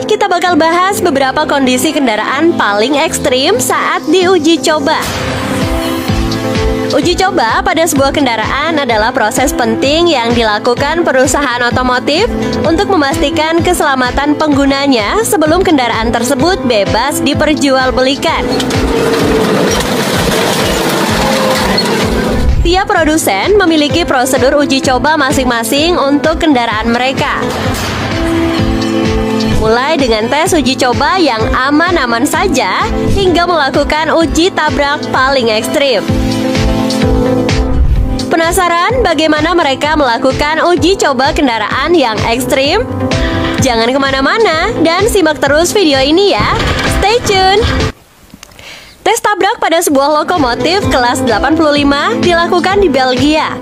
ini kita bakal bahas beberapa kondisi kendaraan paling ekstrim saat diuji coba. Uji coba pada sebuah kendaraan adalah proses penting yang dilakukan perusahaan otomotif untuk memastikan keselamatan penggunanya sebelum kendaraan tersebut bebas diperjualbelikan. Tiap produsen memiliki prosedur uji coba masing-masing untuk kendaraan mereka. Mulai dengan tes uji coba yang aman-aman saja hingga melakukan uji tabrak paling ekstrim. Penasaran bagaimana mereka melakukan uji coba kendaraan yang ekstrim? Jangan kemana-mana dan simak terus video ini ya. Stay tune! Tes tabrak pada sebuah lokomotif kelas 85 dilakukan di Belgia.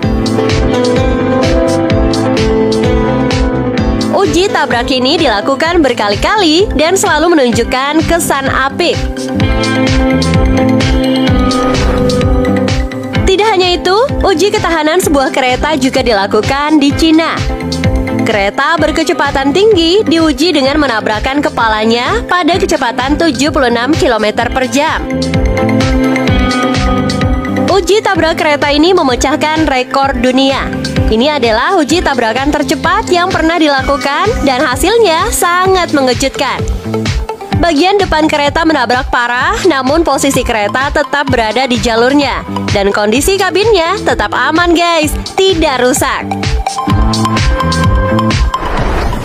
Uji tabrak ini dilakukan berkali-kali dan selalu menunjukkan kesan apik. Tidak hanya itu, uji ketahanan sebuah kereta juga dilakukan di Cina. Kereta berkecepatan tinggi diuji dengan menabrakkan kepalanya pada kecepatan 76 km per jam. Uji tabrak kereta ini memecahkan rekor dunia. Ini adalah uji tabrakan tercepat yang pernah dilakukan dan hasilnya sangat mengejutkan. Bagian depan kereta menabrak parah, namun posisi kereta tetap berada di jalurnya. Dan kondisi kabinnya tetap aman guys, tidak rusak.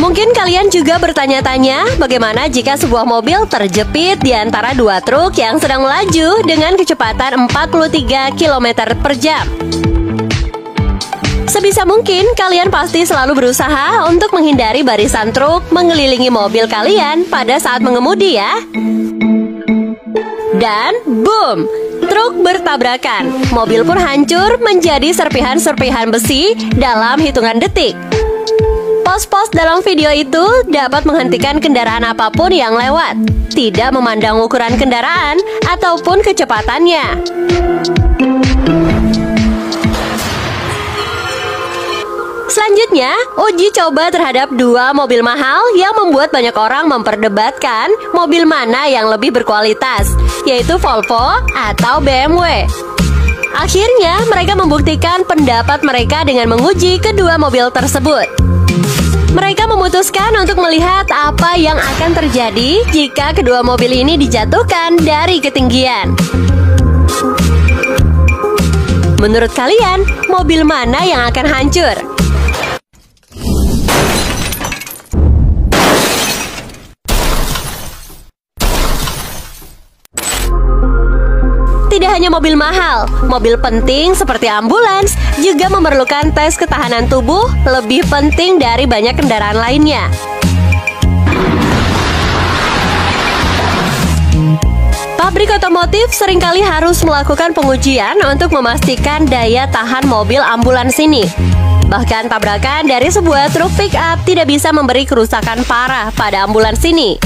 Mungkin kalian juga bertanya-tanya bagaimana jika sebuah mobil terjepit di antara dua truk yang sedang melaju dengan kecepatan 43 km per jam. Sebisa mungkin kalian pasti selalu berusaha untuk menghindari barisan truk mengelilingi mobil kalian pada saat mengemudi ya. Dan boom, truk bertabrakan. Mobil pun hancur menjadi serpihan-serpihan besi dalam hitungan detik. Pos-pos dalam video itu dapat menghentikan kendaraan apapun yang lewat, tidak memandang ukuran kendaraan ataupun kecepatannya. Selanjutnya, uji coba terhadap dua mobil mahal yang membuat banyak orang memperdebatkan mobil mana yang lebih berkualitas, yaitu Volvo atau BMW. Akhirnya, mereka membuktikan pendapat mereka dengan menguji kedua mobil tersebut. Mereka memutuskan untuk melihat apa yang akan terjadi jika kedua mobil ini dijatuhkan dari ketinggian. Menurut kalian, mobil mana yang akan hancur? Tidak hanya mobil mahal, mobil penting seperti ambulans juga memerlukan tes ketahanan tubuh lebih penting dari banyak kendaraan lainnya. Pabrik otomotif seringkali harus melakukan pengujian untuk memastikan daya tahan mobil ambulans ini. Bahkan tabrakan dari sebuah truk pick-up tidak bisa memberi kerusakan parah pada ambulans ini.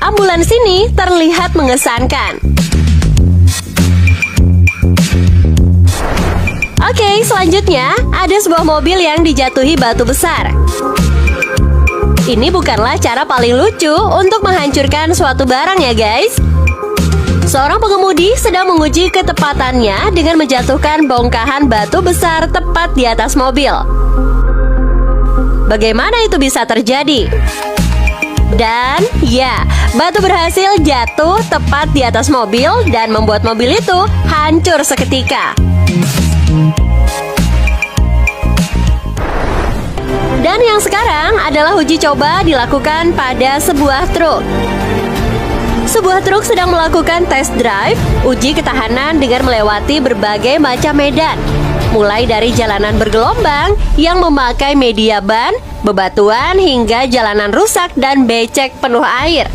Ambulans ini terlihat mengesankan. Oke, selanjutnya ada sebuah mobil yang dijatuhi batu besar. Ini bukanlah cara paling lucu untuk menghancurkan suatu barang ya guys. Seorang pengemudi sedang menguji ketepatannya dengan menjatuhkan bongkahan batu besar tepat di atas mobil. Bagaimana itu bisa terjadi? Dan ya, batu berhasil jatuh tepat di atas mobil dan membuat mobil itu hancur seketika. Dan yang sekarang adalah uji coba dilakukan pada sebuah truk. Sebuah truk sedang melakukan test drive, uji ketahanan dengan melewati berbagai macam medan. Mulai dari jalanan bergelombang yang memakai media ban, bebatuan hingga jalanan rusak dan becek penuh air.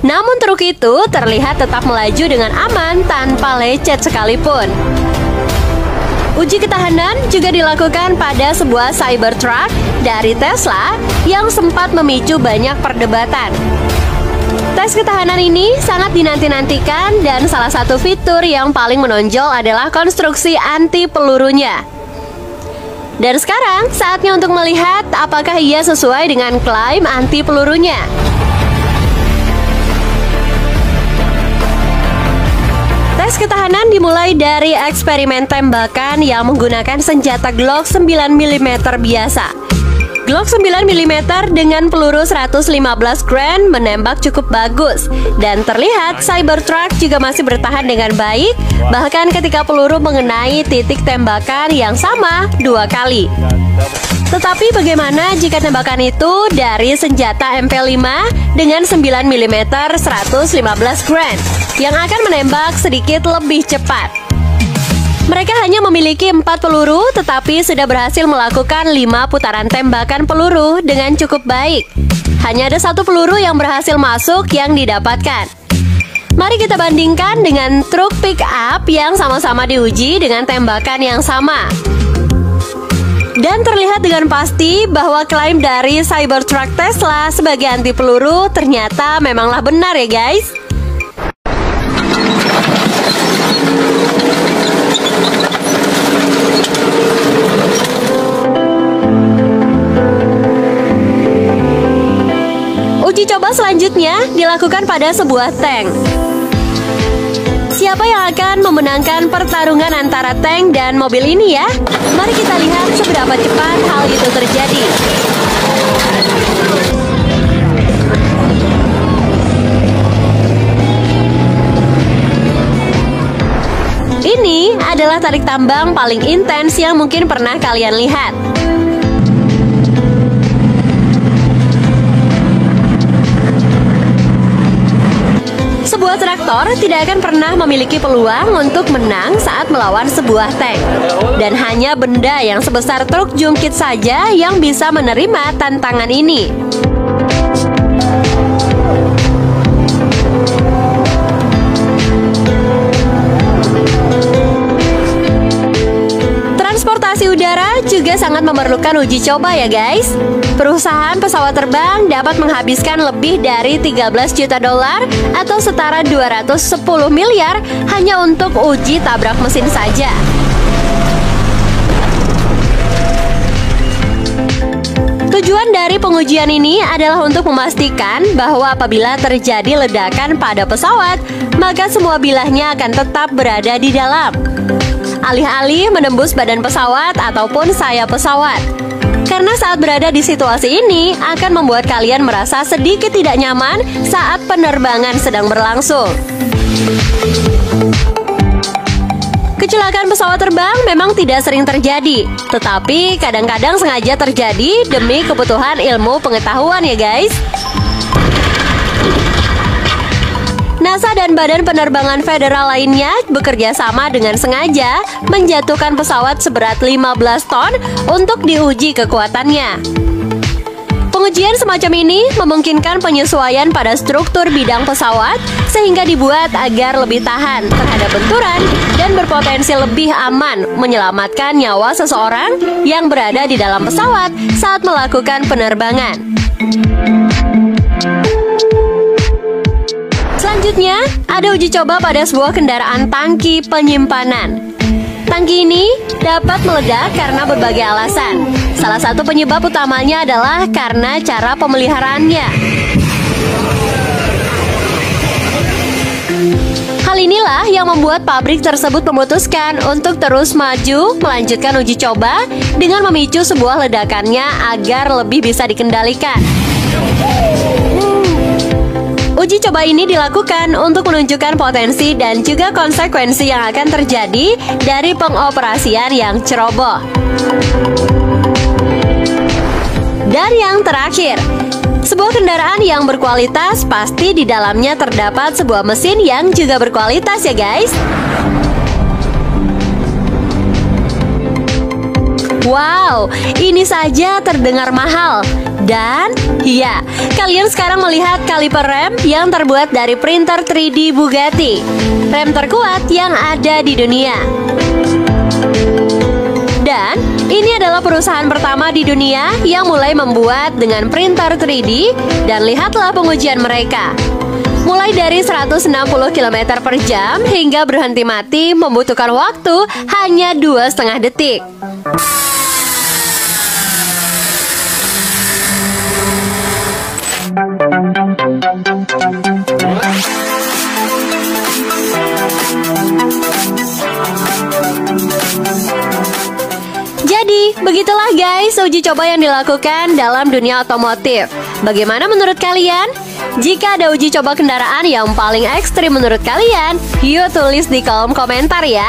Namun truk itu terlihat tetap melaju dengan aman tanpa lecet sekalipun. Uji ketahanan juga dilakukan pada sebuah Cybertruck dari Tesla yang sempat memicu banyak perdebatan. Tes ketahanan ini sangat dinanti-nantikan dan salah satu fitur yang paling menonjol adalah konstruksi anti pelurunya. Dan sekarang saatnya untuk melihat apakah ia sesuai dengan klaim anti pelurunya. Tes ketahanan dimulai dari eksperimen tembakan yang menggunakan senjata Glock 9 mm biasa. Glock 9 mm dengan peluru 115 Grand menembak cukup bagus. Dan terlihat Cybertruck juga masih bertahan dengan baik, bahkan ketika peluru mengenai titik tembakan yang sama 2 kali. Tetapi bagaimana jika tembakan itu dari senjata MP5 dengan 9 mm 115 Grand yang akan menembak sedikit lebih cepat? Mereka hanya memiliki 4 peluru, tetapi sudah berhasil melakukan 5 putaran tembakan peluru dengan cukup baik. Hanya ada 1 peluru yang berhasil masuk yang didapatkan. Mari kita bandingkan dengan truk pick up yang sama-sama diuji dengan tembakan yang sama. Dan terlihat dengan pasti bahwa klaim dari Cybertruck Tesla sebagai anti peluru ternyata memanglah benar ya guys. Uji coba selanjutnya dilakukan pada sebuah tank. Siapa yang akan memenangkan pertarungan antara tank dan mobil ini ya? Mari kita lihat seberapa cepat hal itu terjadi. Ini adalah tarik tambang paling intens yang mungkin pernah kalian lihat. Sebuah traktor tidak akan pernah memiliki peluang untuk menang saat melawan sebuah tank. Dan hanya benda yang sebesar truk jungkit saja yang bisa menerima tantangan ini. Transportasi udara juga sangat memerlukan uji coba ya guys. Perusahaan pesawat terbang dapat menghabiskan lebih dari 13 juta dolar atau setara 210 miliar hanya untuk uji tabrak mesin saja. Tujuan dari pengujian ini adalah untuk memastikan bahwa apabila terjadi ledakan pada pesawat, maka semua bilahnya akan tetap berada di dalam. Alih-alih menembus badan pesawat ataupun sayap pesawat. Karena saat berada di situasi ini akan membuat kalian merasa sedikit tidak nyaman saat penerbangan sedang berlangsung. Kecelakaan pesawat terbang memang tidak sering terjadi, tetapi kadang-kadang sengaja terjadi demi kebutuhan ilmu pengetahuan ya guys. NASA dan Badan Penerbangan Federal lainnya bekerja sama dengan sengaja menjatuhkan pesawat seberat 15 ton untuk diuji kekuatannya. Pengujian semacam ini memungkinkan penyesuaian pada struktur bidang pesawat sehingga dibuat agar lebih tahan terhadap benturan dan berpotensi lebih aman menyelamatkan nyawa seseorang yang berada di dalam pesawat saat melakukan penerbangan. Selanjutnya, ada uji coba pada sebuah kendaraan tangki penyimpanan. Tangki ini dapat meledak karena berbagai alasan. Salah satu penyebab utamanya adalah karena cara pemeliharaannya. Hal inilah yang membuat pabrik tersebut memutuskan untuk terus maju melanjutkan uji coba dengan memicu sebuah ledakannya agar lebih bisa dikendalikan. Uji coba ini dilakukan untuk menunjukkan potensi dan juga konsekuensi yang akan terjadi dari pengoperasian yang ceroboh. Dan yang terakhir, sebuah kendaraan yang berkualitas pasti di dalamnya terdapat sebuah mesin yang juga berkualitas ya guys. Wow, ini saja terdengar mahal. Dan, ya, kalian sekarang melihat kaliper rem yang terbuat dari printer 3D Bugatti. Rem terkuat yang ada di dunia. Dan, ini adalah perusahaan pertama di dunia yang mulai membuat dengan printer 3D. Dan lihatlah pengujian mereka. Mulai dari 160 km per jam hingga berhenti mati membutuhkan waktu hanya 2,5 detik. Itulah guys uji coba yang dilakukan dalam dunia otomotif. Bagaimana menurut kalian? Jika ada uji coba kendaraan yang paling ekstrim menurut kalian, yuk tulis di kolom komentar ya.